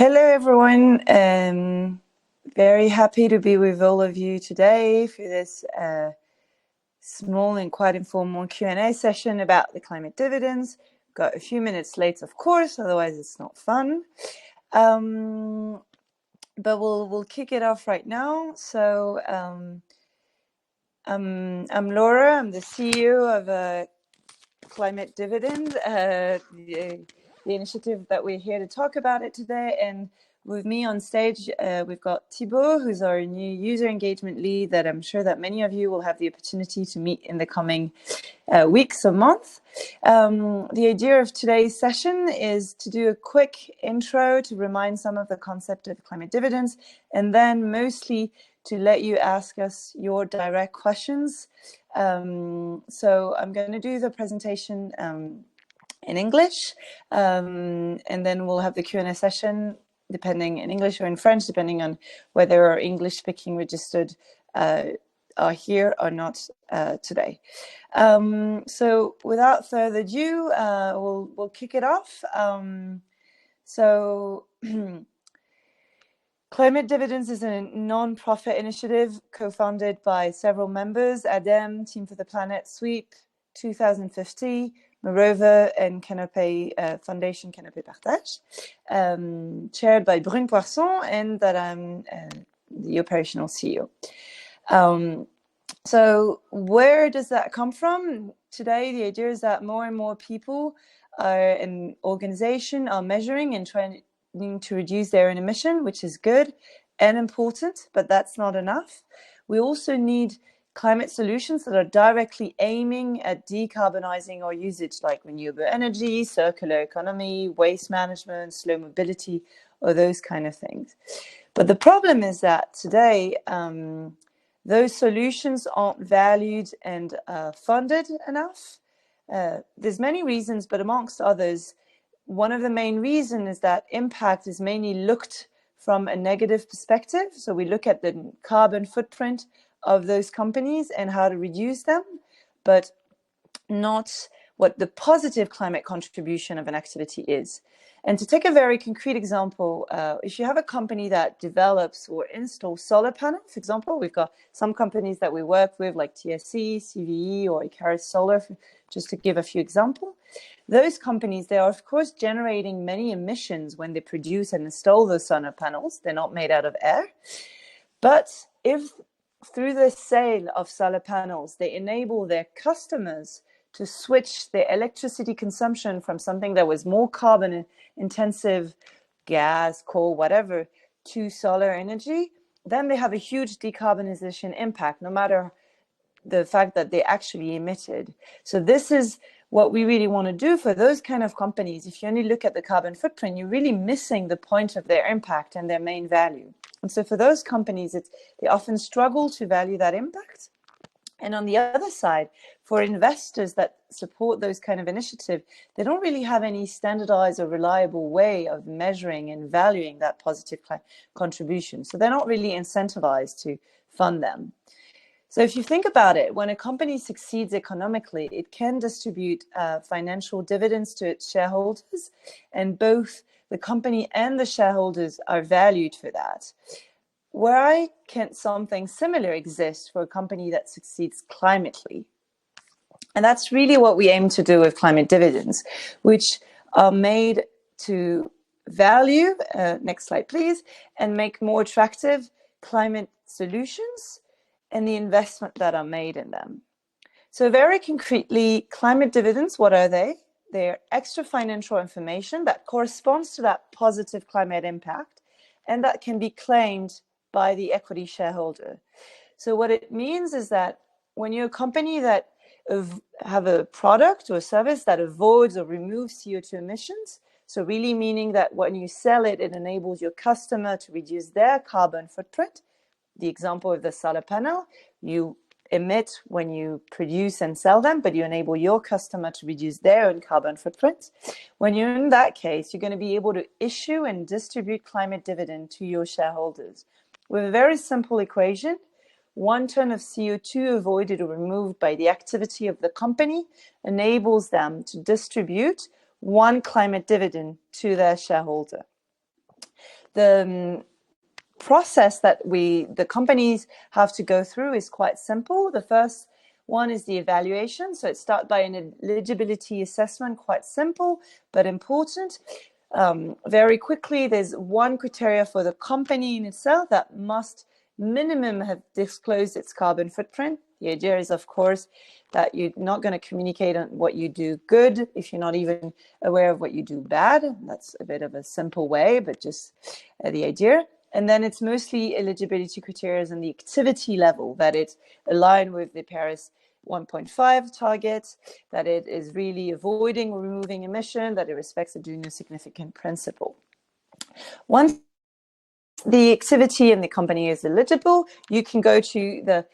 Hello, everyone. Very happy to be with all of you today for this small and quite informal Q&A session about the climate dividends. Got a few minutes late, of course, otherwise it's not fun. But we'll kick it off right now. So I'm Laura. I'm the CEO of Climate Dividend, the initiative that we're here to talk about it today. And with me on stage, we've got Thibaut, who's our new user engagement lead that I'm sure that many of you will have the opportunity to meet in the coming weeks or months. The idea of today's session is to do a quick intro to remind some of the concept of climate dividends, and then mostly to let you ask us your direct questions. So I'm going to do the presentation in English, and then we'll have the Q&A session, depending in English or in French, depending on whether our English speaking registered are here or not today. So without further ado, we'll kick it off. Climate Dividends is a non-profit initiative co-founded by several members: ADEME, Team for the Planet, SWEEP, 2050, Moreover, and Canopé Foundation Canopé Partage, chaired by Brune Poisson, and that I'm the operational CEO. So where does that come from? Today, the idea is that more and more people and organizations are measuring and trying to reduce their own emission, which is good and important, but that's not enough. We also need climate solutions that are directly aiming at decarbonizing our usage, like renewable energy, circular economy, waste management, slow mobility, or those kind of things. But the problem is that today, those solutions aren't valued and funded enough. There's many reasons, but amongst others, one of the main reasons is that impact is mainly looked from a negative perspective. So we look at the carbon footprint of those companies and how to reduce them, but not what the positive climate contribution of an activity is. And to take a very concrete example, if you have a company that develops or installs solar panels, for example, we've got some companies that we work with like TSE, CVE, or Icarus Solar, just to give a few examples. Those companies, they are of course generating many emissions when they produce and install those solar panels. They're not made out of air. But if through the sale of solar panels, they enable their customers to switch their electricity consumption from something that was more carbon intensive, gas, coal, whatever, to solar energy, then they have a huge decarbonization impact, no matter the fact that they actually emitted. So this is what we really want to do for those kind of companies. If you only look at the carbon footprint, you're really missing the point of their impact and their main value. And so for those companies, they often struggle to value that impact. And on the other side, for investors that support those kind of initiatives, they don't really have any standardized or reliable way of measuring and valuing that positive contribution. So they're not really incentivized to fund them. So if you think about it, when a company succeeds economically, it can distribute financial dividends to its shareholders, and both the company and the shareholders are valued for that. Why can't something similar exist for a company that succeeds climately? And that's really what we aim to do with climate dividends, which are made to value, next slide please, and make more attractive climate solutions and the investment that are made in them. So very concretely, climate dividends, what are they? They're extra financial information that corresponds to that positive climate impact and that can be claimed by the equity shareholder. So what it means is that when you're a company that have a product or a service that avoids or removes CO2 emissions, so really meaning that when you sell it, it enables your customer to reduce their carbon footprint. The example of the solar panel, you emit when you produce and sell them, but you enable your customer to reduce their own carbon footprint. When you're in that case, you're going to be able to issue and distribute climate dividend to your shareholders. With a very simple equation, 1 ton of CO2 avoided or removed by the activity of the company enables them to distribute 1 climate dividend to their shareholder. The process that the companies have to go through is quite simple. The first one is the evaluation. So it starts by an eligibility assessment, quite simple but important. Very quickly, there's one criteria for the company in itself that must minimum have disclosed its carbon footprint. The idea is, of course, that you're not going to communicate on what you do good if you're not even aware of what you do bad. That's a bit of a simple way, but just the idea. And then it's mostly eligibility criteria and the activity level, that it's aligned with the Paris 1.5 target, that it is really avoiding or removing emission, that it respects the do no significant principle. Once the activity and the company is eligible, you can go to the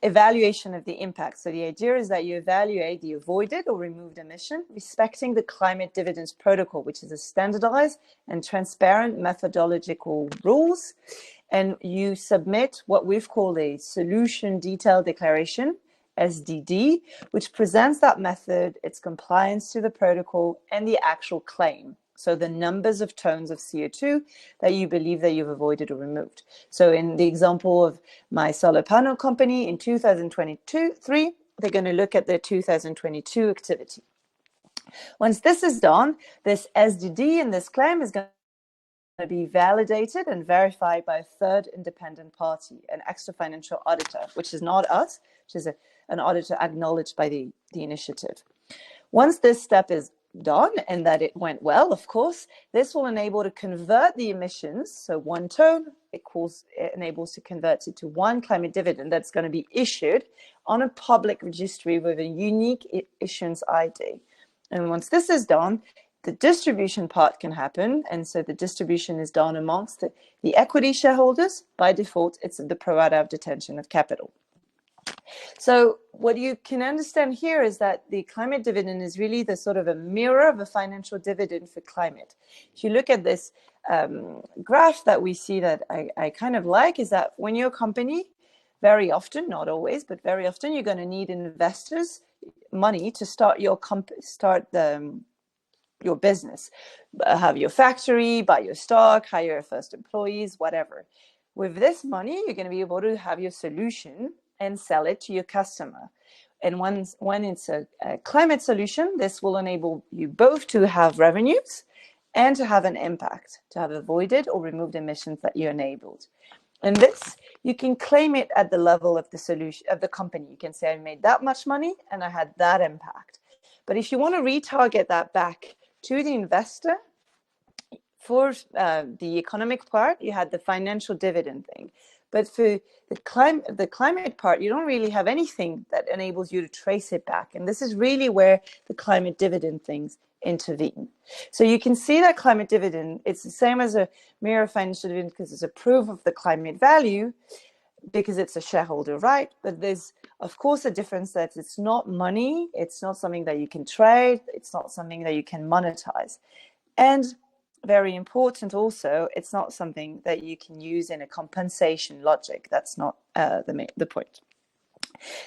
evaluation of the impact. So the idea is that you evaluate the avoided or removed emission, respecting the climate dividends protocol, which is a standardized and transparent methodological rules. And you submit what we've called a solution detail declaration, SDD, which presents that method, its compliance to the protocol, and the actual claim. So the numbers of tons of CO2 that you believe that you've avoided or removed. So in the example of my solar panel company in 2023, they're going to look at their 2022 activity. Once this is done, this SDD and this claim is going to be validated and verified by a third independent party, an extra financial auditor, which is not us, which is an auditor acknowledged by the initiative. Once this step is done and that it went well, of course, this will enable to convert the emissions. So 1 ton, it enables to convert it to 1 climate dividend that's going to be issued on a public registry with a unique issuance ID. And once this is done, the distribution part can happen. And so the distribution is done amongst the equity shareholders. By default, it's the pro rata of detention of capital. So what you can understand here is that the climate dividend is really the sort of a mirror of a financial dividend for climate. If you look at this graph that we see that I kind of like, is that when you're a company, very often, not always, but very often, you're going to need investors' money to start your business, have your factory, buy your stock, hire your first employees, whatever. With this money, you're going to be able to have your solution and sell it to your customer. And when it's a climate solution, this will enable you both to have revenues and to have an impact, to have avoided or removed emissions that you enabled. And this, you can claim it at the level of the solution of the company. You can say, I made that much money and I had that impact. But if you want to retarget that back to the investor, for the economic part, you had the financial dividend thing. But for the climate part, you don't really have anything that enables you to trace it back. And this is really where the climate dividend things intervene. So you can see that climate dividend, it's the same as a mere financial dividend because it's a proof of the climate value, because it's a shareholder right. But there's, of course, a difference that it's not money. It's not something that you can trade. It's not something that you can monetize. And very important also, it's not something that you can use in a compensation logic. That's not the point.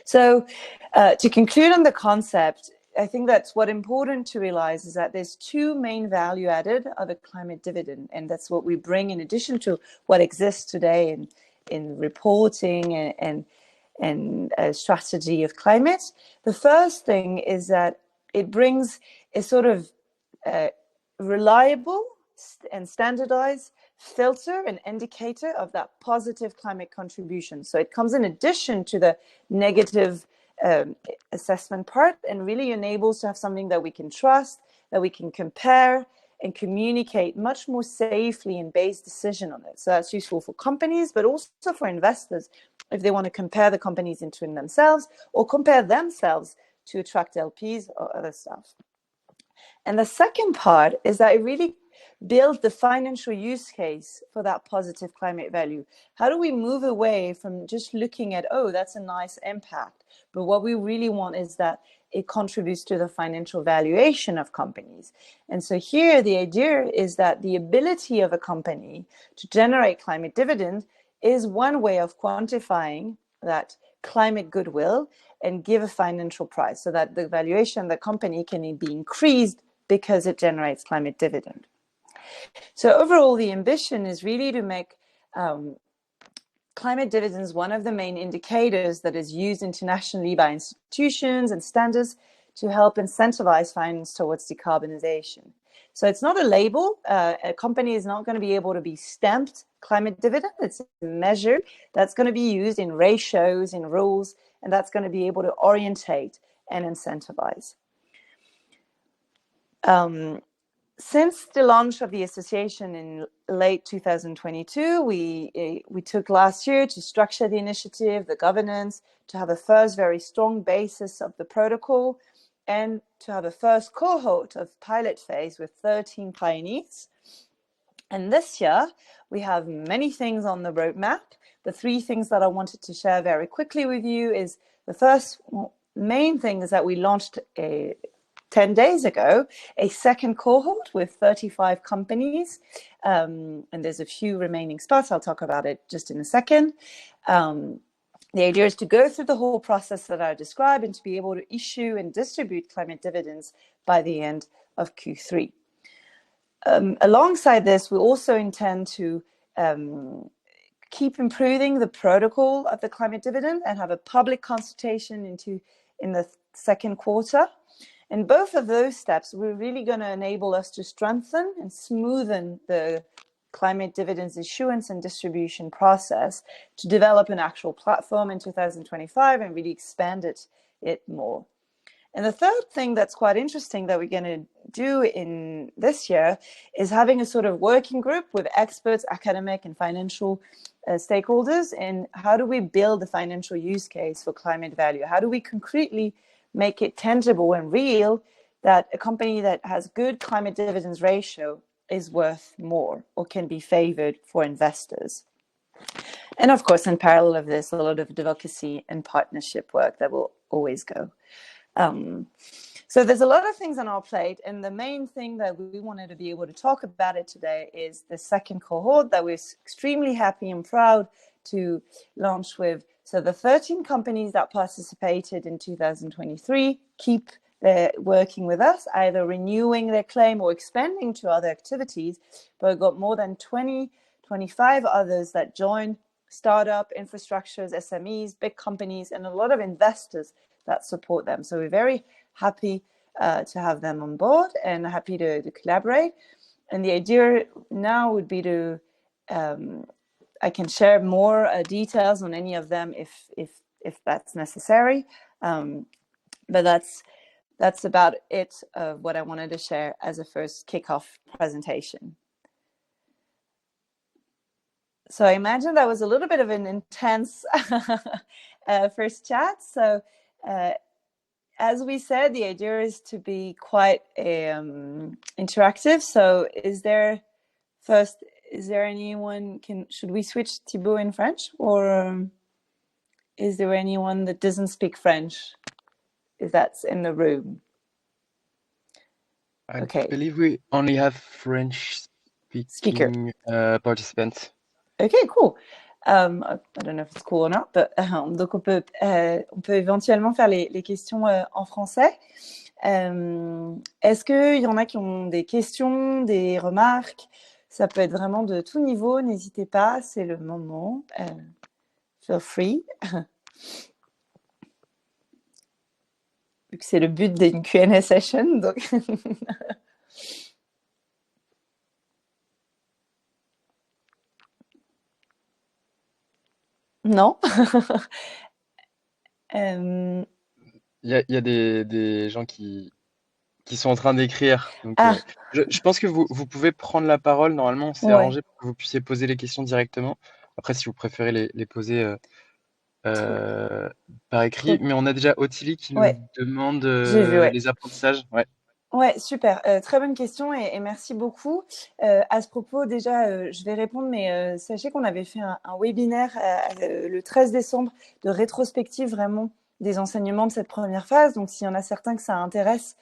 So to conclude on the concept, I think that's what important to realize is that there's 2 main value added of a climate dividend. And that's what we bring in addition to what exists today in reporting and a strategy of climate. The first thing is that it brings a sort of reliable and standardized filter and indicator of that positive climate contribution. So it comes in addition to the negative assessment part and really enables to have something that we can trust, that we can compare and communicate much more safely and base decision on it. So that's useful for companies, but also for investors if they want to compare the companies between themselves or compare themselves to attract LPs or other stuff. And the second part is that it really builds the financial use case for that positive climate value. How do we move away from just looking at, oh, that's a nice impact, but what we really want is that it contributes to the financial valuation of companies. And so here the idea is that the ability of a company to generate climate dividend is one way of quantifying that climate goodwill and give a financial price so that the valuation of the company can be increased because it generates climate dividend. So overall, the ambition is really to make climate dividends one of the main indicators that is used internationally by institutions and standards to help incentivize finance towards decarbonization. So it's not a label. A company is not going to be able to be stamped climate dividend. It's a measure that's going to be used in ratios, in rules, and that's going to be able to orientate and incentivize. Since the launch of the association in late 2022, we took last year to structure the initiative, the governance, to have a first very strong basis of the protocol, and to have a first cohort of pilot phase with 13 pioneers. And this year, we have many things on the roadmap. The three things that I wanted to share very quickly with you is the first main thing is that we launched 10 days ago, a second cohort with 35 companies, and there's a few remaining spots. I'll talk about it just in a second. The idea is to go through the whole process that I described and to be able to issue and distribute climate dividends by the end of Q3. Alongside this, we also intend to keep improving the protocol of the climate dividend and have a public consultation in the second quarter. And both of those steps were really going to enable us to strengthen and smoothen the climate dividends issuance and distribution process to develop an actual platform in 2025 and really expand it more. And the third thing that's quite interesting that we're going to do in this year is having a sort of working group with experts, academic and financial stakeholders in how do we build the financial use case for climate value? How do we concretely make it tangible and real that a company that has good climate dividends ratio is worth more or can be favored for investors? And of course, in parallel of this, a lot of advocacy and partnership work that will always go. So there's a lot of things on our plate, and the main thing that we wanted to be able to talk about it today is the second cohort that we're extremely happy and proud to launch with. So the 13 companies that participated in 2023 keep working with us, either renewing their claim or expanding to other activities, but we've got more than 25 others that join, startup, infrastructures, SMEs, big companies, and a lot of investors that support them. So we're very happy to have them on board and happy to collaborate. And the idea now would be to, I can share more details on any of them if that's necessary. But that's about it of what I wanted to share as a first kickoff presentation. So I imagine that was a little bit of an intense first chat. So as we said, the idea is to be quite interactive. So is there anyone, should we switch Thibaut in French, or is there anyone that doesn't speak French if that's in the room? I believe we only have French speaking participants. Okay, cool. I don't know if it's cool or not, but donc on peut éventuellement faire les questions en français. Est-ce qu'il y en a qui ont des questions, des remarques? Ça peut être vraiment de tout niveau, n'hésitez pas, c'est le moment. Feel free. Vu que c'est le but d'une Q&A session, donc... Non. Il y a des gens qui sont en train d'écrire. Donc, je pense que vous pouvez prendre la parole. Normalement, on s'est arrangé pour que vous puissiez poser les questions directement. Après, si vous préférez les poser par écrit. Mais on a déjà Ottilie qui nous demande les apprentissages. Ouais, super. Très bonne question et merci beaucoup. À ce propos, déjà, je vais répondre, mais sachez qu'on avait fait un webinaire le 13 décembre de rétrospective vraiment des enseignements de cette première phase. Donc, s'il y en a certains que ça intéresse,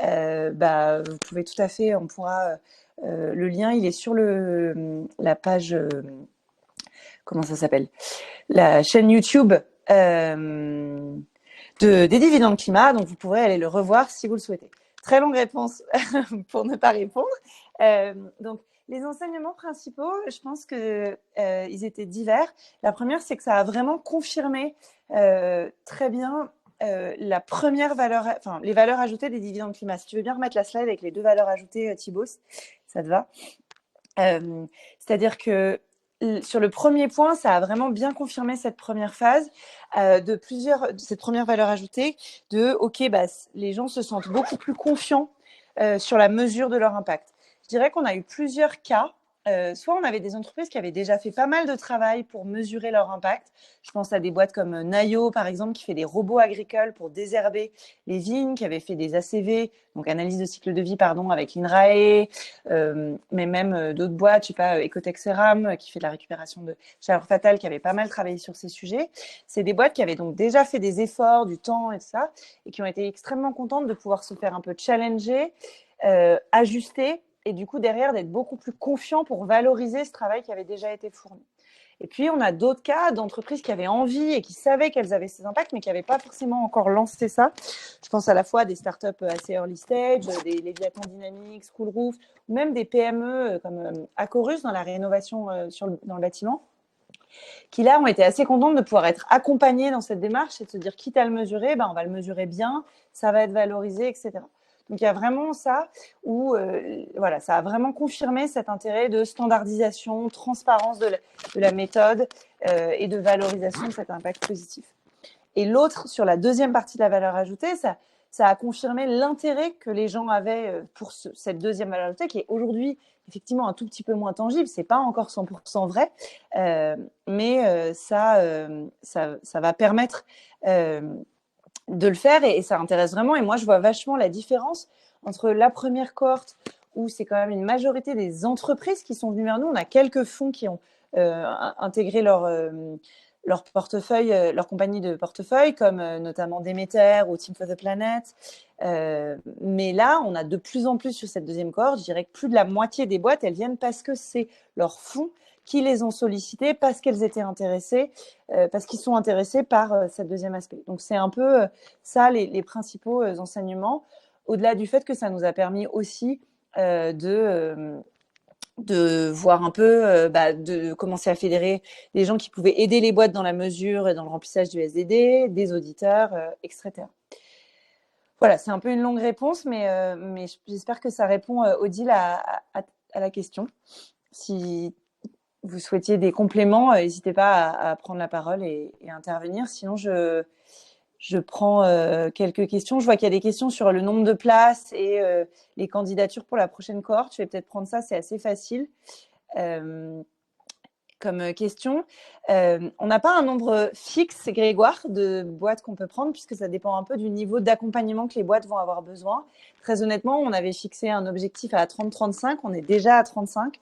vous pouvez tout à fait, on pourra... le lien, il est sur la page... comment ça s'appelle? La chaîne YouTube des dividendes climat. Donc, vous pourrez aller le revoir si vous le souhaitez. Très longue réponse pour ne pas répondre. Donc, les enseignements principaux, je pense que ils étaient divers. La première, c'est que ça a vraiment confirmé très bien la première valeur, enfin les valeurs ajoutées des dividendes climat. Si tu veux bien remettre la slide avec les 2 valeurs ajoutées, Thibaut, ça te va? C'est-à-dire que sur le premier point, ça a vraiment bien confirmé cette première phase de cette première valeur ajoutée de OK, bah, les gens se sentent beaucoup plus confiants sur la mesure de leur impact. Je dirais qu'on a eu plusieurs cas. Soit on avait des entreprises qui avaient déjà fait pas mal de travail pour mesurer leur impact. Je pense à des boîtes comme Nayo, par exemple, qui fait des robots agricoles pour désherber les vignes, qui avait fait des ACV, donc analyse de cycle de vie, pardon, avec l'INRAE, mais même d'autres boîtes, je sais pas, Ecotech Ceram, qui fait de la récupération de chaleur fatale, qui avait pas mal travaillé sur ces sujets. C'est des boîtes qui avaient donc déjà fait des efforts, du temps et tout ça, et qui ont été extrêmement contentes de pouvoir se faire un peu challenger, ajuster, et du coup derrière d'être beaucoup plus confiants pour valoriser ce travail qui avait déjà été fourni. Et puis, on a d'autres cas d'entreprises qui avaient envie et qui savaient qu'elles avaient ces impacts, mais qui n'avaient pas forcément encore lancé ça. Je pense à la fois à des startups assez early stage, des Léviathan Dynamics, Coolroof, ou même des PME comme Acorus dans la rénovation dans le bâtiment, qui là ont été assez contentes de pouvoir être accompagnées dans cette démarche et de se dire, quitte à le mesurer, ben, on va le mesurer bien, ça va être valorisé, etc. Donc, il y a vraiment ça où voilà, ça a vraiment confirmé cet intérêt de standardisation, transparence de la méthode et de valorisation de cet impact positif. Et l'autre, sur la deuxième partie de la valeur ajoutée, ça a confirmé l'intérêt que les gens avaient pour cette deuxième valeur ajoutée, qui est aujourd'hui effectivement un tout petit peu moins tangible. C'est pas encore 100% vrai, mais ça va permettre de le faire et ça intéresse vraiment. Et moi, je vois vachement la différence entre la première cohorte où c'est quand même une majorité des entreprises qui sont venues vers nous. On a quelques fonds qui ont intégré leur portefeuille, leur compagnie de portefeuille, comme notamment Demeter ou Team for the Planet. Mais là, on a de plus en plus sur cette deuxième cohorte, je dirais que plus de la moitié des boîtes, elles viennent parce que c'est leurs fonds qui les ont sollicités, parce qu'elles étaient intéressées, parce qu'ils sont intéressés par ce deuxième aspect. Donc, c'est un peu ça les principaux enseignements, au-delà du fait que ça nous a permis aussi de voir un peu, de commencer à fédérer des gens qui pouvaient aider les boîtes dans la mesure et dans le remplissage du SDD, des auditeurs, etc. Voilà, c'est un peu une longue réponse, mais j'espère que ça répond, Odile, à la question. Si vous souhaitiez des compléments, n'hésitez pas à prendre la parole et intervenir. Sinon, je prends quelques questions. Je vois qu'il y a des questions sur le nombre de places et les candidatures pour la prochaine cohorte. Je vais peut-être prendre ça, c'est assez facile comme question. On n'a pas un nombre fixe, Grégoire, de boîtes qu'on peut prendre, puisque ça dépend un peu du niveau d'accompagnement que les boîtes vont avoir besoin. Très honnêtement, on avait fixé un objectif à 30-35, on est déjà à 35.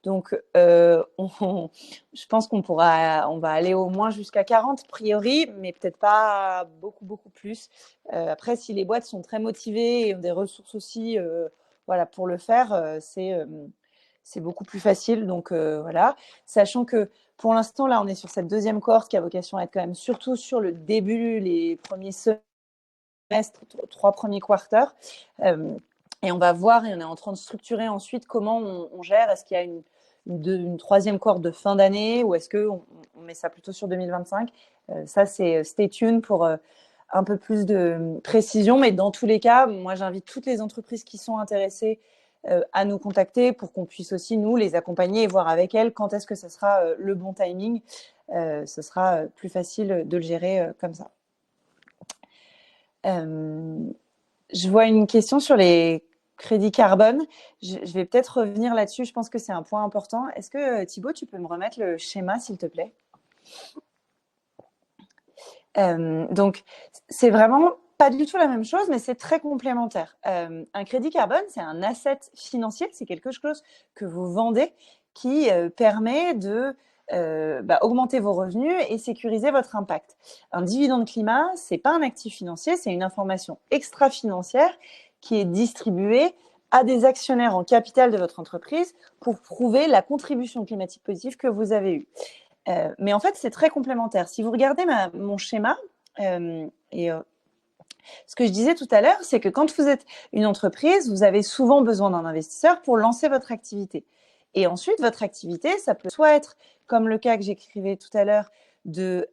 Donc, je pense on va aller au moins jusqu'à 40 a priori, mais peut-être pas beaucoup, beaucoup plus. Après, si les boîtes sont très motivées et ont des ressources aussi voilà, pour le faire, c'est beaucoup plus facile. Donc, voilà. Sachant que pour l'instant, là, on est sur cette deuxième cohorte qui a vocation à être quand même surtout sur le début, les premiers semestres, 3 premiers quarters. Et on va voir, et on est en train de structurer ensuite comment on gère. Est-ce qu'il y a une troisième cohorte de fin d'année ou est-ce qu'on met ça plutôt sur 2025 ? Ça, c'est stay tuned pour un peu plus de précision. Mais dans tous les cas, moi, j'invite toutes les entreprises qui sont intéressées à nous contacter pour qu'on puisse aussi, nous, les accompagner et voir avec elles quand est-ce que ce sera le bon timing. Ce sera plus facile de le gérer comme ça. Je vois une question sur les crédits carbone. Je vais peut-être revenir là-dessus. Je pense que c'est un point important. Est-ce que, Thibaut, tu peux me remettre le schéma, s'il te plaît ? Donc, c'est vraiment pas du tout la même chose, mais c'est très complémentaire. Un crédit carbone, c'est un asset financier, c'est quelque chose que vous vendez qui permet de augmenter vos revenus et sécuriser votre impact. Un dividende climat, c'est pas un actif financier, c'est une information extra-financière qui est distribuée à des actionnaires en capital de votre entreprise pour prouver la contribution climatique positive que vous avez eue. Mais en fait, c'est très complémentaire. Si vous regardez mon schéma, Ce que je disais tout à l'heure, c'est que quand vous êtes une entreprise, vous avez souvent besoin d'un investisseur pour lancer votre activité. Et ensuite, votre activité, ça peut soit être, comme le cas que j'écrivais tout à l'heure, d'écrire,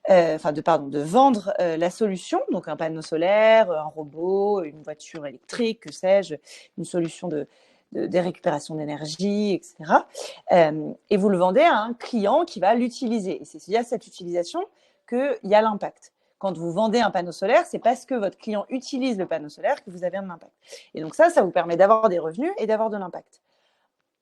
de vendre la solution, donc un panneau solaire, un robot, une voiture électrique, que sais-je, une solution de récupération d'énergie, etc. Et vous le vendez à un client qui va l'utiliser. Et c'est via cette utilisation qu'il y a l'impact. Quand vous vendez un panneau solaire, c'est parce que votre client utilise le panneau solaire que vous avez un impact. Et donc ça vous permet d'avoir des revenus et d'avoir de l'impact.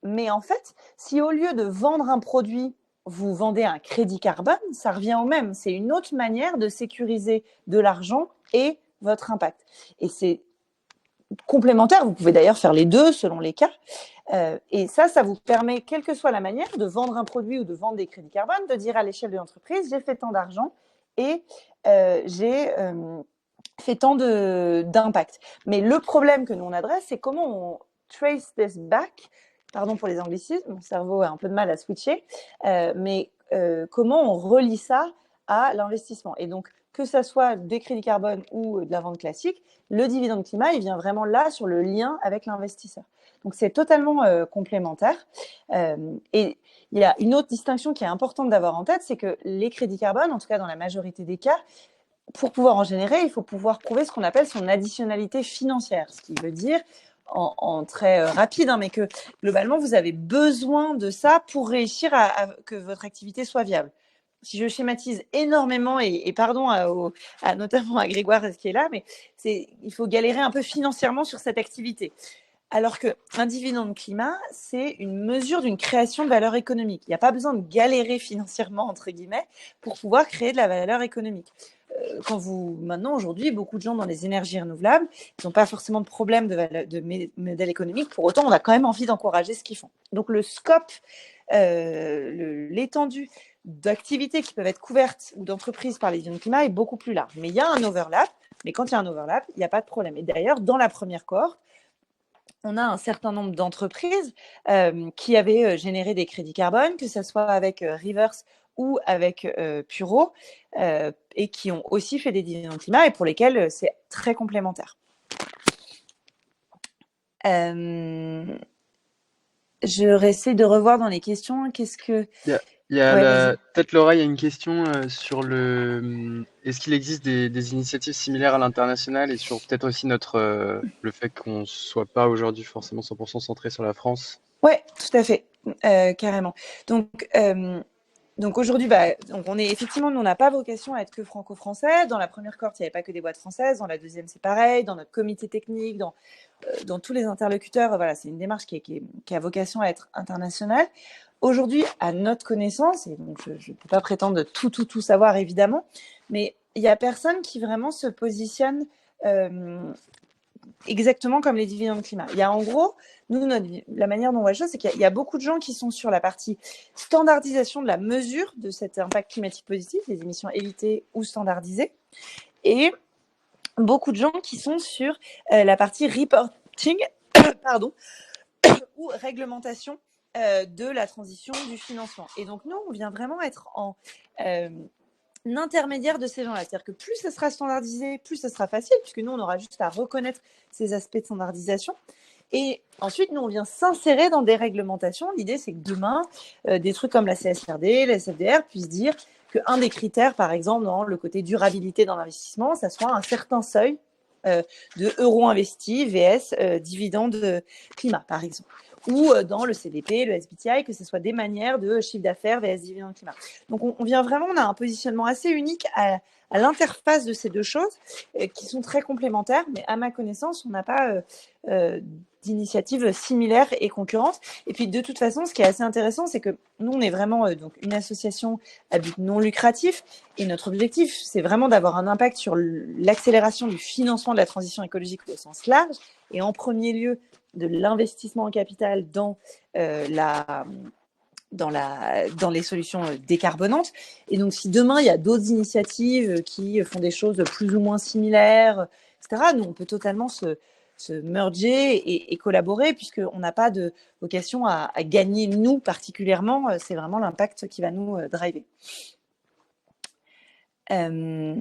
Mais en fait, si au lieu de vendre un produit, vous vendez un crédit carbone, ça revient au même. C'est une autre manière de sécuriser de l'argent et votre impact. Et c'est complémentaire. Vous pouvez d'ailleurs faire les deux selon les cas. Et ça vous permet, quelle que soit la manière de vendre un produit ou de vendre des crédits carbone, de dire à l'échelle de l'entreprise, j'ai fait tant d'argent et j'ai fait tant d'impact. Mais le problème que nous on adresse, c'est comment on trace this back. Pardon pour les anglicismes, mon cerveau a un peu de mal à switcher, mais comment on relie ça à l'investissement. Et donc, que ça soit des crédits carbone ou de la vente classique, le dividende climat, il vient vraiment là sur le lien avec l'investisseur. Donc, c'est totalement complémentaire. Et il y a une autre distinction qui est importante d'avoir en tête, c'est que les crédits carbone, en tout cas dans la majorité des cas, pour pouvoir en générer, il faut pouvoir prouver ce qu'on appelle son additionnalité financière, ce qui veut dire, en très rapide, hein, mais que globalement, vous avez besoin de ça pour réussir à que votre activité soit viable. Si je schématise énormément, et pardon notamment à Grégoire qui est là, mais il faut galérer un peu financièrement sur cette activité. Alors qu'un dividende climat, c'est une mesure d'une création de valeur économique. Il n'y a pas besoin de galérer financièrement, entre guillemets, pour pouvoir créer de la valeur économique. Maintenant, aujourd'hui, beaucoup de gens dans les énergies renouvelables, ils n'ont pas forcément de problème de modèle économique. Pour autant, on a quand même envie d'encourager ce qu'ils font. Donc, le scope, l'étendue d'activités qui peuvent être couvertes ou d'entreprises par les dividendes climat est beaucoup plus large. Mais il y a un overlap. Mais quand il y a un overlap, il n'y a pas de problème. Et d'ailleurs, dans la première cohorte, on a un certain nombre d'entreprises qui avaient généré des crédits carbone, que ce soit avec Reverse ou avec Puro, et qui ont aussi fait des dividendes climat et pour lesquels c'est très complémentaire. Je réessaie de revoir dans les questions. Qu'est-ce que... Peut-être Laura, il y a une question sur est-ce qu'il existe des initiatives similaires à l'international et sur peut-être aussi le fait qu'on ne soit pas aujourd'hui forcément 100% centré sur la France? Oui, tout à fait, carrément. Donc aujourd'hui, on est effectivement, nous, on n'a pas vocation à être que franco-français. Dans la première cohorte, il n'y avait pas que des boîtes françaises. Dans la deuxième, c'est pareil. Dans notre comité technique, dans tous les interlocuteurs, voilà, c'est une démarche qui a vocation à être internationale. Aujourd'hui, à notre connaissance, et donc je ne peux pas prétendre de tout savoir évidemment, mais il n'y a personne qui vraiment se positionne exactement comme les dividendes climat. Il y a en gros, nous, la manière dont on voit les choses, c'est qu'il y a beaucoup de gens qui sont sur la partie standardisation de la mesure de cet impact climatique positif, les émissions évitées ou standardisées, et beaucoup de gens qui sont sur la partie reporting pardon, ou réglementation de la transition du financement. Et donc, nous, on vient vraiment être en intermédiaire de ces gens-là. C'est-à-dire que plus ce sera standardisé, plus ce sera facile, puisque nous, on aura juste à reconnaître ces aspects de standardisation. Et ensuite, nous, on vient s'insérer dans des réglementations. L'idée, c'est que demain, des trucs comme la CSRD, la SFDR puissent dire qu'un des critères, par exemple, dans le côté durabilité dans l'investissement, ça soit un certain seuil de euros investis vs dividendes climat, par exemple. Ou dans le CDP, le SBTI, que ce soit des manières de chiffre d'affaires vs dividendes climat. Donc, on vient vraiment, on a un positionnement assez unique à l'interface de ces deux choses qui sont très complémentaires, mais à ma connaissance, on n'a pas d'initiatives similaires et concurrentes. Et puis, de toute façon, ce qui est assez intéressant, c'est que nous, on est vraiment donc une association à but non lucratif et notre objectif, c'est vraiment d'avoir un impact sur l'accélération du financement de la transition écologique au sens large et en premier lieu de l'investissement en capital dans les solutions décarbonantes. Et donc, si demain, il y a d'autres initiatives qui font des choses plus ou moins similaires, etc., nous, on peut totalement se merger et collaborer, puisqu'on n'a pas de vocation à gagner, nous, particulièrement. C'est vraiment l'impact qui va nous driver. Euh,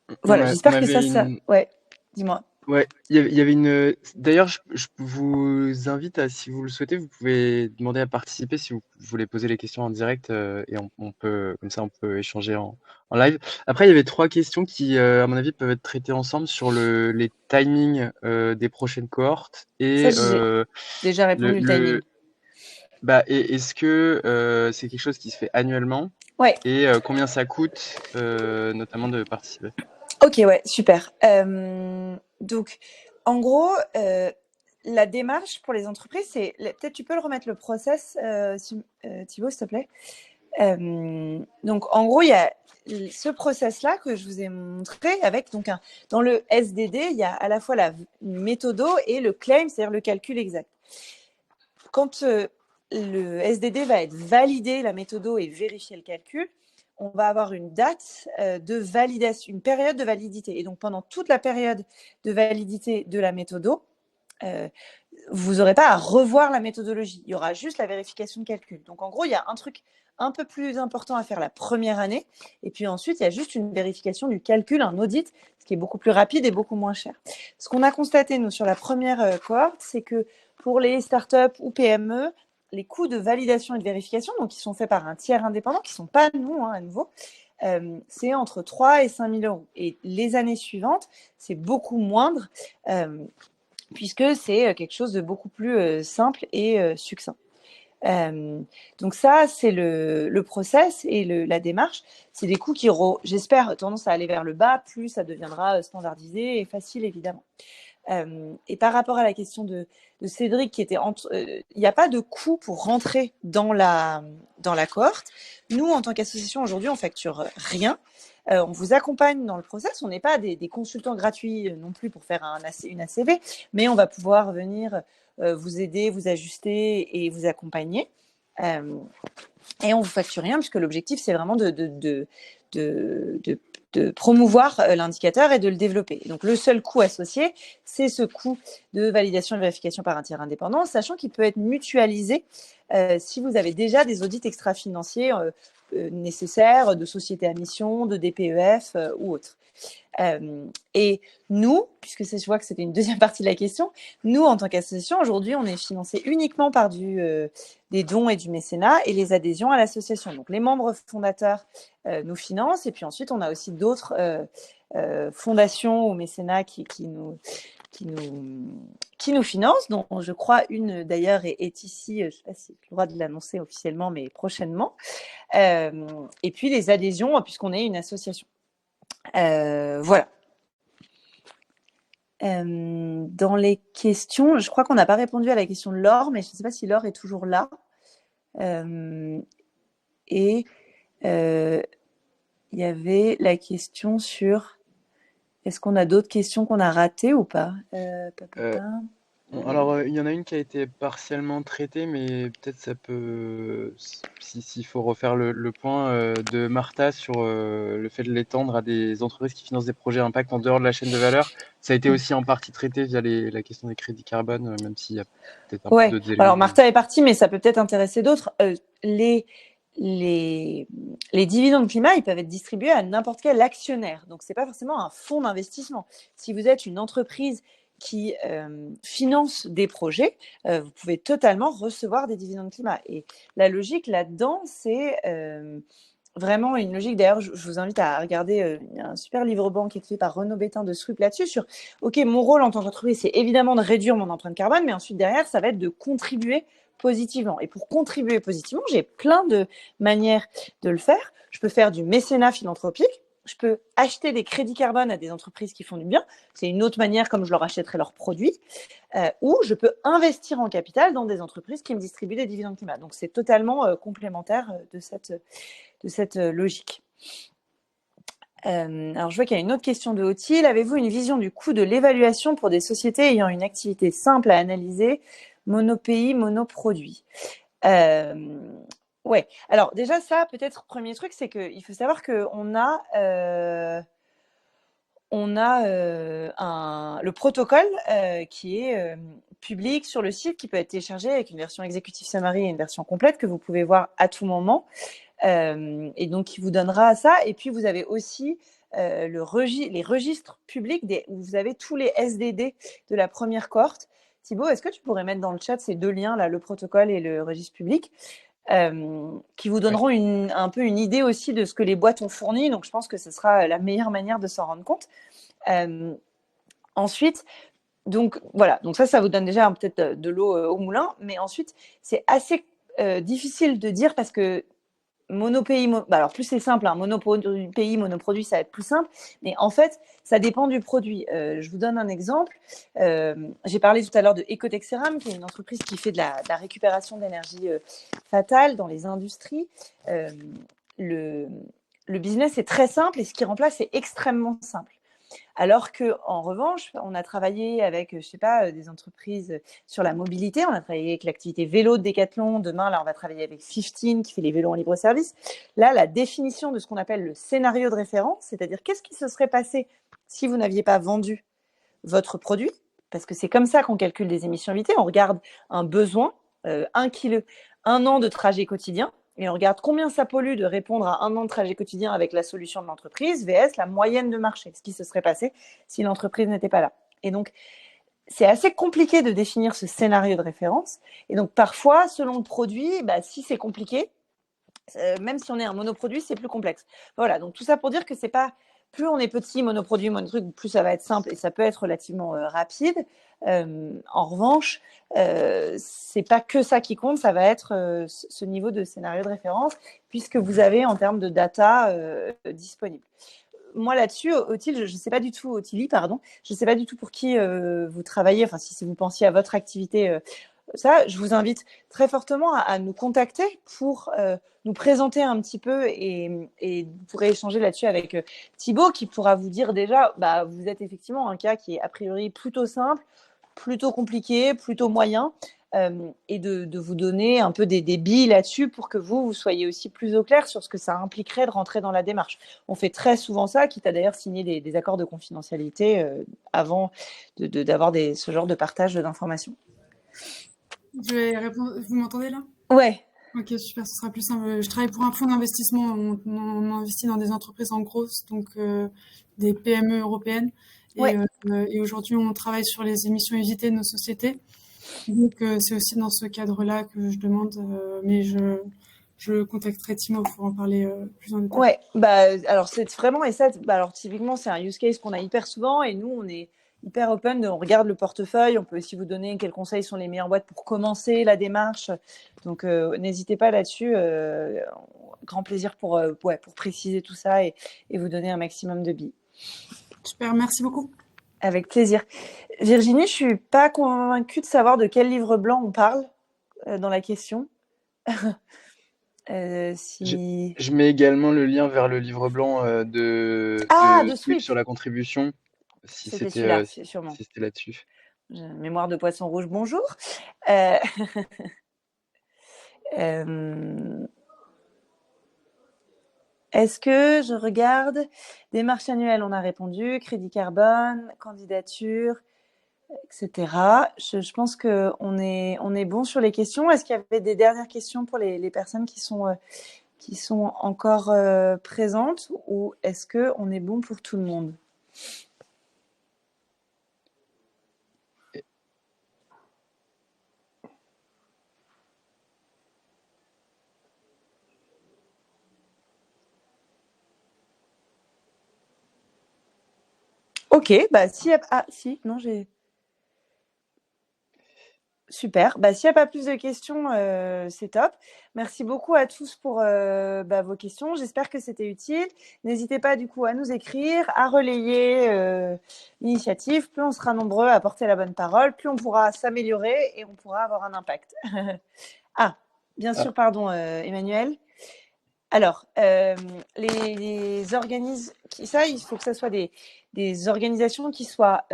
On voilà, a on j'espère que avait ça. une Ouais, dis-moi. ouais, il y avait une, d'ailleurs, je vous invite à, si vous le souhaitez, vous pouvez demander à participer si vous voulez poser les questions en direct, et on peut comme ça, on peut échanger en live. Après, il y avait 3 questions qui, à mon avis, peuvent être traitées ensemble sur les timings, des prochaines cohortes Ça, et j'ai déjà répondu le timing. bah, et est-ce que, c'est quelque chose qui se fait annuellement? Ouais, Et combien ça coûte, notamment de participer? ok, ouais, super. Donc, en gros, la démarche pour les entreprises, peut-être tu peux le remettre le process, Thibaut, s'il te plaît. Donc, en gros, il y a ce process-là que je vous ai montré avec donc dans le SDD, il y a à la fois la méthodo et le claim, c'est-à-dire le calcul exact. Quand le SDD va être validé, la méthodo et vérifier le calcul, on va avoir une date de validation, une période de validité. Et donc, pendant toute la période de validité de la méthodo, vous n'aurez pas à revoir la méthodologie. Il y aura juste la vérification de calcul. Donc, en gros, il y a un truc un peu plus important à faire la première année. Et puis ensuite, il y a juste une vérification du calcul, un audit, ce qui est beaucoup plus rapide et beaucoup moins cher. Ce qu'on a constaté, nous, sur la première cohorte, c'est que pour les startups ou PME, les coûts de validation et de vérification, donc qui sont faits par un tiers indépendant, qui ne sont pas nous, à nouveau, c'est entre 3 et 5 000 euros. Et les années suivantes, c'est beaucoup moindre, puisque c'est quelque chose de beaucoup plus simple et succinct. Donc ça, c'est le process et la démarche. C'est des coûts qui auront, j'espère, tendance à aller vers le bas, plus ça deviendra standardisé et facile, évidemment. Et par rapport à la question de Cédric, qui était il n'y a pas de coût pour rentrer dans la cohorte. Nous, en tant qu'association, aujourd'hui, on facture rien. On vous accompagne dans le process. On n'est pas des consultants gratuits non plus pour faire une ACV, mais on va pouvoir venir vous aider, vous ajuster et vous accompagner. Et on vous facture rien, puisque l'objectif, c'est vraiment de promouvoir l'indicateur et de le développer. Donc, le seul coût associé, c'est ce coût de validation et vérification par un tiers indépendant, sachant qu'il peut être mutualisé si vous avez déjà des audits extra-financiers nécessaires de sociétés à mission, de DPEF ou autres. Et nous, puisque je vois que c'était une deuxième partie de la question, nous, en tant qu'association, aujourd'hui, on est financé uniquement par des dons et du mécénat et les adhésions à l'association. Donc, les membres fondateurs nous financent, et puis ensuite, on a aussi d'autres fondations ou mécénats qui nous financent, dont je crois une d'ailleurs est ici, je ne sais pas si j'ai le droit de l'annoncer officiellement, mais prochainement. Et puis les adhésions, puisqu'on est une association. Voilà. Dans les questions, je crois qu'on n'a pas répondu à la question de Laure, mais je ne sais pas si Laure est toujours là. Et il y avait la question sur est-ce qu'on a d'autres questions qu'on a ratées ou pas? Alors, il y en a une qui a été partiellement traitée, mais peut-être ça peut, s'il faut refaire le point de Martha sur le fait de l'étendre à des entreprises qui financent des projets impact en dehors de la chaîne de valeur. Ça a été aussi en partie traité via la question des crédits carbone, même s'il y a peut-être un peu Ouais. d'autres Alors éléments. Martha est partie, mais ça peut peut-être intéresser d'autres. Les dividendes climat, ils peuvent être distribués à n'importe quel actionnaire. Donc, ce n'est pas forcément un fonds d'investissement. Si vous êtes une entreprise qui finance des projets, vous pouvez totalement recevoir des dividendes climat. Et la logique là-dedans, c'est vraiment une logique. D'ailleurs, je vous invite à regarder un super livre-blanc qui est fait par Renaud Bétain de Sweep là-dessus sur, OK, mon rôle en tant qu'entreprise, c'est évidemment de réduire mon empreinte carbone, mais ensuite, derrière, ça va être de contribuer positivement. Et pour contribuer positivement, j'ai plein de manières de le faire. Je peux faire du mécénat philanthropique. Je peux acheter des crédits carbone à des entreprises qui font du bien. C'est une autre manière comme je leur achèterais leurs produits. Ou je peux investir en capital dans des entreprises qui me distribuent des dividendes climat. Donc, c'est totalement complémentaire de cette logique. Alors, je vois qu'il y a une autre question de Otil. Avez-vous une vision du coût de l'évaluation pour des sociétés ayant une activité simple à analyser, monopays, monoproduit? Ouais. Alors déjà ça, peut-être premier truc, c'est qu'il faut savoir qu'on a le protocole qui est public sur le site, qui peut être téléchargé avec une version executive summary et une version complète que vous pouvez voir à tout moment. Et donc, qui vous donnera ça. Et puis, vous avez aussi les registres publics où vous avez tous les SDD de la première cohorte. Thibaut, est-ce que tu pourrais mettre dans le chat ces deux liens, là, le protocole et le registre public, qui vous donneront un peu une idée aussi de ce que les boîtes ont fourni. Donc, je pense que ce sera la meilleure manière de s'en rendre compte. Ensuite, donc voilà, donc ça vous donne déjà peut-être de l'eau au moulin, mais ensuite, c'est assez difficile de dire parce que monopays, alors plus c'est simple, monopays, monoproduit, ça va être plus simple, mais en fait, ça dépend du produit. Je vous donne un exemple. J'ai parlé tout à l'heure de Ecotexeram, qui est une entreprise qui fait de la récupération d'énergie fatale dans les industries. Le business est très simple et ce qui remplace est extrêmement simple. Alors qu'en revanche, on a travaillé avec, je sais pas, des entreprises sur la mobilité. On a travaillé avec l'activité vélo de Decathlon. Demain, là, on va travailler avec 15 qui fait les vélos en libre service. Là, la définition de ce qu'on appelle le scénario de référence, c'est-à-dire qu'est-ce qui se serait passé si vous n'aviez pas vendu votre produit, parce que c'est comme ça qu'on calcule des émissions évitées. On regarde un besoin, 1 an de trajet quotidien, et on regarde combien ça pollue de répondre à 1 an de trajet quotidien avec la solution de l'entreprise, VS la moyenne de marché, ce qui se serait passé si l'entreprise n'était pas là. Et donc, c'est assez compliqué de définir ce scénario de référence. Et donc, parfois, selon le produit, si c'est compliqué, même si on est un monoproduit, c'est plus complexe. Voilà, donc tout ça pour dire que c'est pas... Plus on est petit, monoproduit, monotruc, plus ça va être simple et ça peut être relativement rapide. En revanche, c'est pas que ça qui compte, ça va être ce niveau de scénario de référence, puisque vous avez en termes de data disponible. Moi là-dessus, Othili, je sais pas du tout pour qui vous travaillez, enfin si vous pensiez à votre activité, ça, je vous invite très fortement à nous contacter pour nous présenter un petit peu et vous pourrez échanger là-dessus avec Thibaut qui pourra vous dire déjà, vous êtes effectivement un cas qui est a priori plutôt simple, plutôt compliqué, plutôt moyen, et de vous donner un peu des billes là-dessus pour que vous soyez aussi plus au clair sur ce que ça impliquerait de rentrer dans la démarche. On fait très souvent ça, quitte à d'ailleurs signer des accords de confidentialité avant d'avoir ce genre de partage d'informations. Je vais répondre. Vous m'entendez là? Ouais. Ok, super, ce sera plus simple. Je travaille pour un fonds d'investissement. On investit dans des entreprises en gros, donc des PME européennes. Et aujourd'hui, on travaille sur les émissions évitées de nos sociétés. Donc, c'est aussi dans ce cadre-là que je demande, mais je contacterai Timo pour en parler plus en détail. Ouais, alors c'est vraiment, et ça, alors typiquement, c'est un use case qu'on a hyper souvent, et nous, on est hyper open, on regarde le portefeuille, on peut aussi vous donner quels conseils sont les meilleures boîtes pour commencer la démarche. Donc, n'hésitez pas là-dessus. Grand plaisir pour préciser tout ça et vous donner un maximum de billes. Super, merci beaucoup. Avec plaisir. Virginie, je suis pas convaincue de savoir de quel livre blanc on parle dans la question. Je mets également le lien vers le livre blanc de Sweep sur la contribution, si c'était là-dessus. Mémoire de poisson rouge, bonjour. Est-ce que je regarde démarche annuelle, on a répondu, crédit carbone, candidature, etc. Je pense qu'on est bon sur les questions. Est-ce qu'il y avait des dernières questions pour les personnes qui sont encore présentes, ou est-ce qu'on est bon pour tout le monde? Ok, super. S'il n'y a pas plus de questions, c'est top. Merci beaucoup à tous pour vos questions. J'espère que c'était utile. N'hésitez pas du coup à nous écrire, à relayer l'initiative. Plus on sera nombreux à porter la bonne parole, plus on pourra s'améliorer et on pourra avoir un impact. Bien sûr, pardon, Emmanuel. Alors, les organismes, ça, il faut que ce soit des organisations qui soient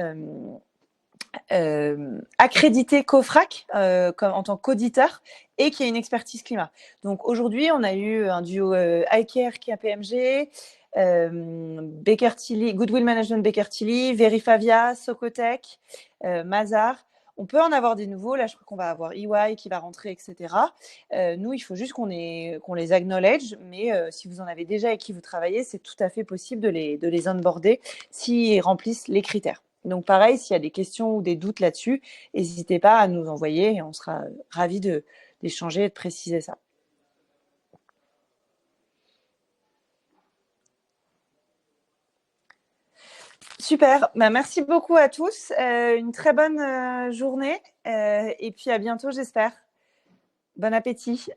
accrédité COFRAC en tant qu'auditeur et qui a une expertise climat. Donc aujourd'hui, on a eu un duo iCare qui a PMG, Baker Tilly, Goodwill Management Baker Tilly, Verifavia, Socotec, Mazar. On peut en avoir des nouveaux. Là, je crois qu'on va avoir EY qui va rentrer, etc. Nous, il faut juste qu'on les acknowledge. Mais si vous en avez déjà avec qui vous travaillez, c'est tout à fait possible de les onboarder s'ils remplissent les critères. Donc, pareil, s'il y a des questions ou des doutes là-dessus, n'hésitez pas à nous envoyer et on sera ravis d'échanger et de préciser ça. Super, merci beaucoup à tous. Une très bonne journée et puis à bientôt, j'espère. Bon appétit.